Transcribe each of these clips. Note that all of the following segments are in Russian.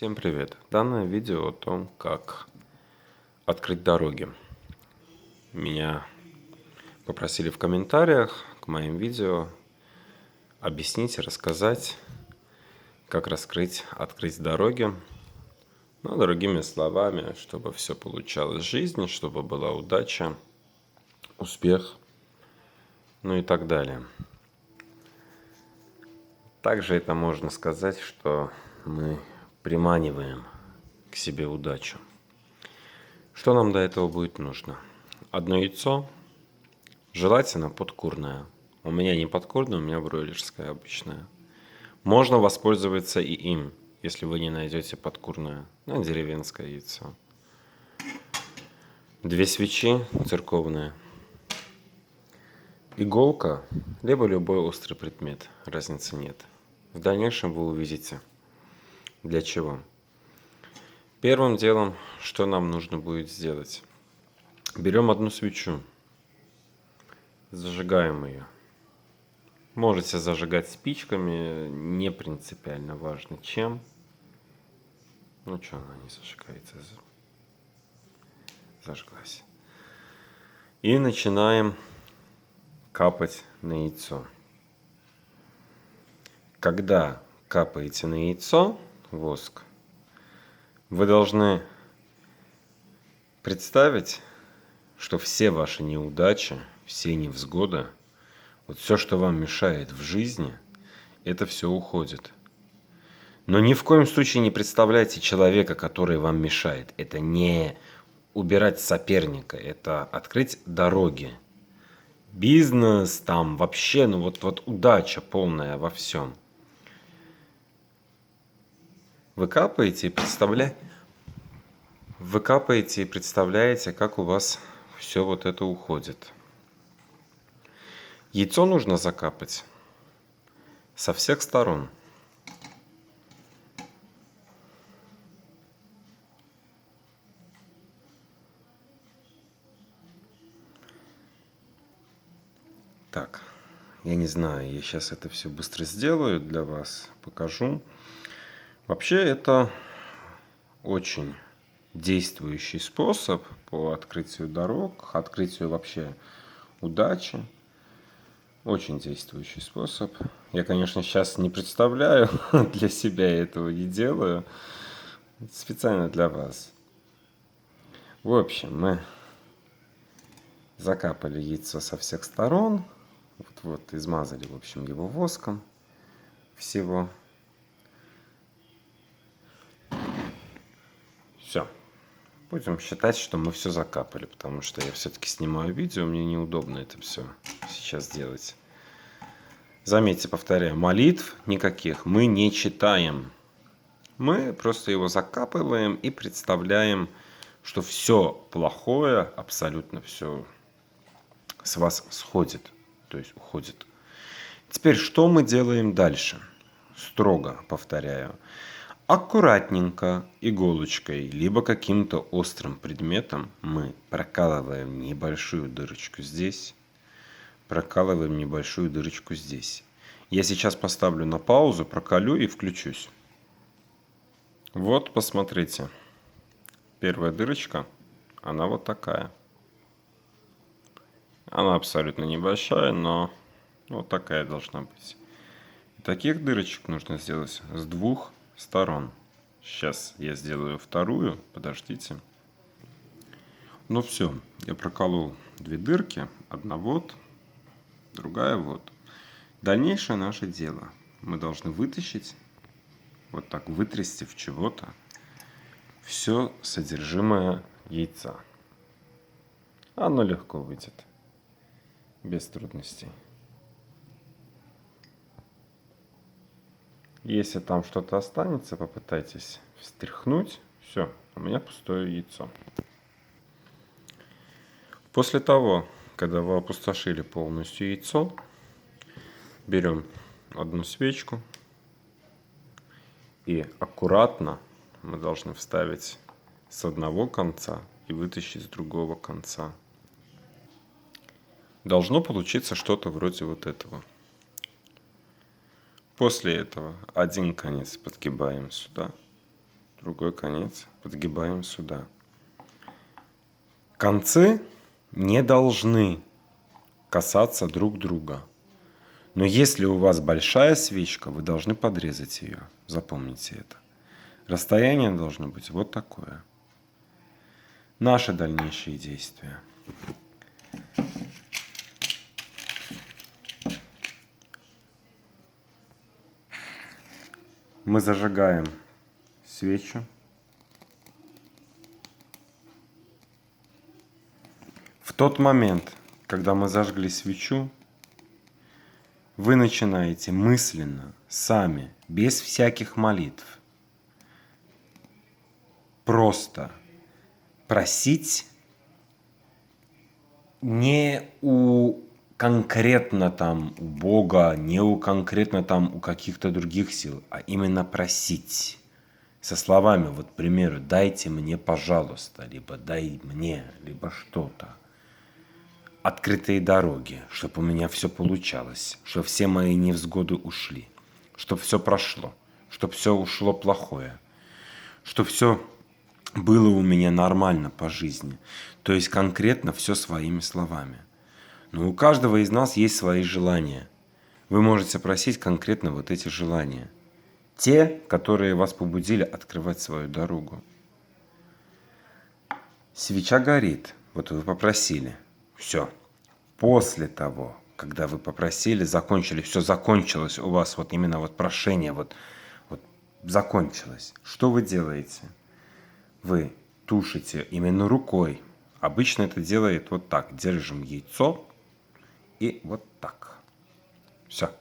Всем привет! Данное видео о том, как открыть дороги. Меня попросили в комментариях к моим видео объяснить и рассказать, как открыть дороги. Ну, другими словами, чтобы все получалось в жизни, чтобы была удача, успех, ну и так далее. Также это можно сказать, что мы приманиваем к себе удачу. Что нам до этого будет нужно? Одно яйцо, желательно подкурное. У меня не подкурное, у меня бройлерское обычное. Можно воспользоваться и им, если вы не найдете подкурное, деревенское яйцо. 2 свечи церковные. Иголка, либо любой острый предмет, разницы нет. В дальнейшем вы увидите, для чего. Первым делом, что нам нужно будет сделать. Берем одну свечу, зажигаем ее. Можете зажигать спичками, не принципиально важно чем. Ну что, она не зажигается, зажглась. И начинаем капать на яйцо. Когда капаете на яйцо воск, вы должны представить, что все ваши неудачи, все невзгоды, вот все, что вам мешает в жизни, это все уходит. Но ни в коем случае не представляйте человека, который вам мешает. Это не убирать соперника, это открыть дороги. Бизнес, там вообще, вот удача полная во всем. Вы капаете и представляете, как у вас все вот это уходит. Яйцо нужно закапать со всех сторон. Так, я не знаю, я сейчас это все быстро сделаю для вас, покажу. Вообще это очень действующий способ по открытию дорог, открытию вообще удачи. Очень действующий способ. Я, конечно, сейчас не представляю, для себя этого не делаю. Специально для вас. В общем, мы закапали яйцо со всех сторон. Вот, измазали, в общем, его воском всего. Все. Будем считать, что мы все закапали, потому что я все-таки снимаю видео, мне неудобно это все сейчас делать. Заметьте, повторяю, молитв никаких мы не читаем. Мы просто его закапываем и представляем, что все плохое, абсолютно все с вас сходит, то есть уходит. Теперь, что мы делаем дальше? Строго повторяю. Аккуратненько иголочкой, либо каким-то острым предметом мы прокалываем небольшую дырочку здесь, прокалываем небольшую дырочку здесь. Я сейчас поставлю на паузу, проколю и включусь. Вот, посмотрите. Первая дырочка, она вот такая. Она абсолютно небольшая, но вот такая должна быть. И таких дырочек нужно сделать с 2 сторон. Сейчас я сделаю вторую, подождите. Ну все, я проколол 2 дырки. Одна вот, другая вот. Дальнейшее наше дело. Мы должны вытащить, вот так вытрясти в чего-то, все содержимое яйца. Оно легко выйдет, без трудностей. Если там что-то останется, попытайтесь встряхнуть. Все, у меня пустое яйцо. После того, когда вы опустошили полностью яйцо, берем одну свечку и аккуратно мы должны вставить с одного конца и вытащить с другого конца. Должно получиться что-то вроде вот этого. После этого один конец подгибаем сюда, другой конец подгибаем сюда. Концы не должны касаться друг друга. Но если у вас большая свечка, вы должны подрезать ее. Запомните это. Расстояние должно быть вот такое. Наши дальнейшие действия. Мы зажигаем свечу. В тот момент, когда мы зажгли свечу, вы начинаете мысленно, сами, без всяких молитв, просто просить не у конкретно там у Бога, не у конкретно там у каких-то других сил, а именно просить. Со словами, вот, к примеру, дайте мне, пожалуйста, либо дай мне, либо что-то. Открытые дороги, чтобы у меня все получалось, чтобы все мои невзгоды ушли, чтобы все прошло, чтобы все ушло плохое, чтобы все было у меня нормально по жизни. То есть конкретно все своими словами. Но у каждого из нас есть свои желания. Вы можете просить конкретно вот эти желания. Те, которые вас побудили открывать свою дорогу. Свеча горит. Вот вы попросили. Все. После того, когда вы попросили, закончили, все закончилось у вас, вот именно вот прошение вот закончилось. Что вы делаете? Вы тушите именно рукой. Обычно это делает вот так. Держим яйцо и вот так. Все.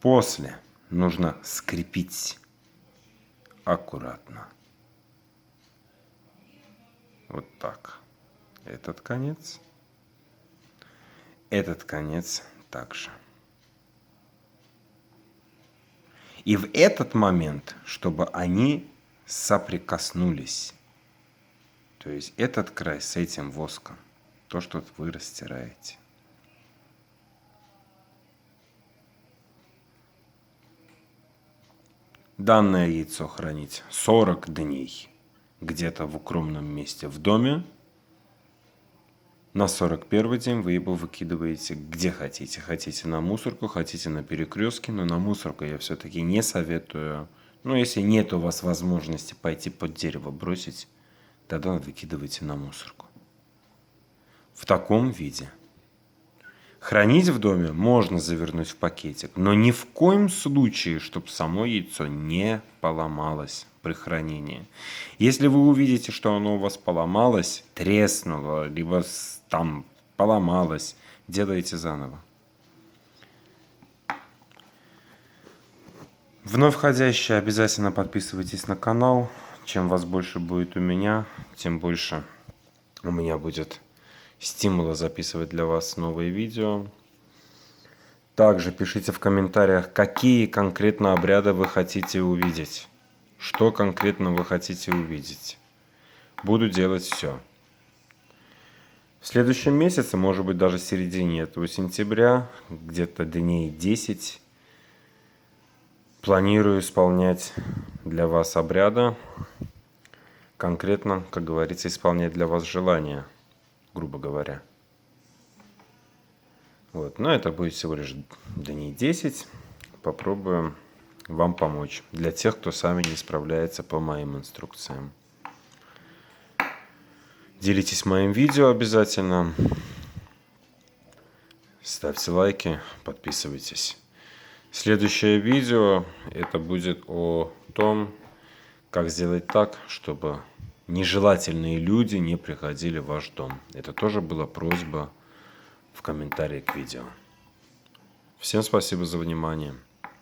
После нужно скрепить аккуратно. Вот так. Этот конец также. И в этот момент, чтобы они соприкоснулись, то есть этот край с этим воском, то, что вы растираете. Данное яйцо хранить 40 дней где-то в укромном месте в доме. На 41-й день вы его выкидываете где хотите. Хотите на мусорку, хотите на перекрестке, но на мусорку я все-таки не советую. Но если нет у вас возможности пойти под дерево бросить, тогда выкидывайте на мусорку. В таком виде. Хранить в доме можно завернуть в пакетик, но ни в коем случае, чтобы само яйцо не поломалось при хранении. Если вы увидите, что оно у вас поломалось, треснуло, либо там поломалось, делайте заново. Вновь входящие, обязательно подписывайтесь на канал. Чем вас больше будет у меня, тем больше у меня будет стимула записывать для вас новые видео. Также пишите в комментариях, какие конкретно обряды вы хотите увидеть. Что конкретно вы хотите увидеть. Буду делать все. В следующем месяце, может быть даже в середине этого сентября, где-то дней 10, планирую исполнять для вас обряды. Конкретно, как говорится, исполнять для вас желания, грубо говоря. Вот. Но это будет всего лишь дней 10. Попробуем вам помочь. Для тех, кто сами не справляется по моим инструкциям. Делитесь моим видео обязательно. Ставьте лайки, подписывайтесь. Следующее видео это будет о том, как сделать так, чтобы нежелательные люди не приходили в ваш дом. Это тоже была просьба в комментарии к видео. Всем спасибо за внимание.